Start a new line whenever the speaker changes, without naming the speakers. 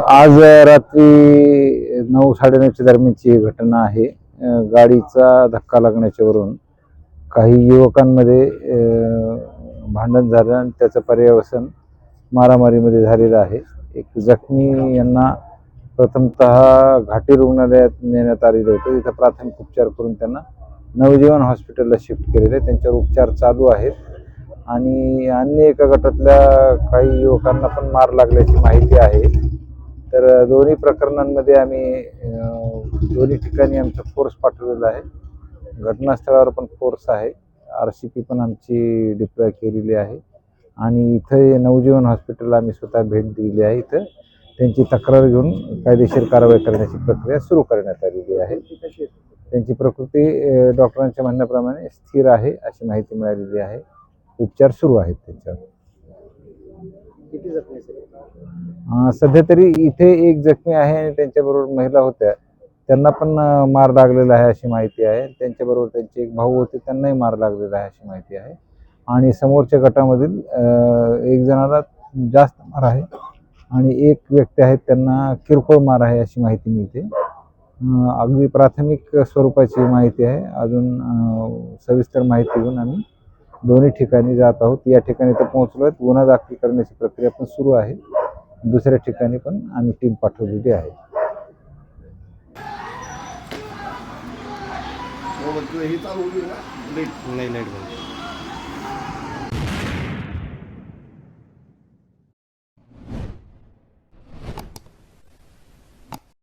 आज रात्री 9-9:30च्या दरम्यानची ही घटना आहे। गाडीचा धक्का लागण्याच्यावरून काही युवकांमध्ये भांडण झालं आणि त्याचं पर्यवसन मारामारीमध्ये झालेलं आहे। एक जखमी यांना प्रथमतः घाटी रुग्णालयात नेण्यात आलेलं होतं। तिथं प्राथमिक उपचार करून त्यांना नवजीवन हॉस्पिटलला शिफ्ट केलेलं आहे। त्यांच्यावर उपचार चालू आहेत आणि अन्य एका गटातल्या काही युवकांना पण मार लागल्याची माहिती आहे। तर दोन्ही प्रकरणांमध्ये आम्ही दोन्ही ठिकाणी आमचा फोर्स पाठवलेला आहे। घटनास्थळावर पण फोर्स आहे, RCP पण आमची डिप्लॉय केलेली आहे आणि इथे नवजीवन हॉस्पिटलला आम्ही स्वतः भेट दिलेली आहे। इथं त्यांची तक्रार घेऊन कायदेशीर कारवाई करण्याची प्रक्रिया सुरू करण्यात आलेली आहे। त्यांची प्रकृती डॉक्टरांच्या म्हणण्याप्रमाणे स्थिर आहे अशी माहिती मिळालेली आहे। उपचार सुरू आहेत त्यांच्यावर।
किती जखमी आहेत?
सध्या तरी इथे एक जखमी आहे आणि त्यांच्याबरोबर महिला होत्या, त्यांना पण मार लागलेला आहे अशी माहिती आहे। त्यांच्याबरोबर त्यांचे एक भाऊ होते, त्यांनाही मार लागलेला आहे अशी माहिती आहे आणि समोरच्या गटामधील एक जणाला जास्त मार आहे आणि एक व्यक्ती आहेत त्यांना किरकोळ मार आहे अशी माहिती मिळते। अगदी प्राथमिक स्वरूपाची माहिती आहे। अजून सविस्तर माहिती घेऊन आम्ही दोन्ही ठिकाणी जात आहोत। या ठिकाणी तर पोहोचलो आहेत, गुन्हा दाखल करण्याची प्रक्रिया पण सुरू आहे। दुसऱ्या ठिकाणी पण आम्ही टीम पाठवलेली आहे।
नाही लाईट बंद.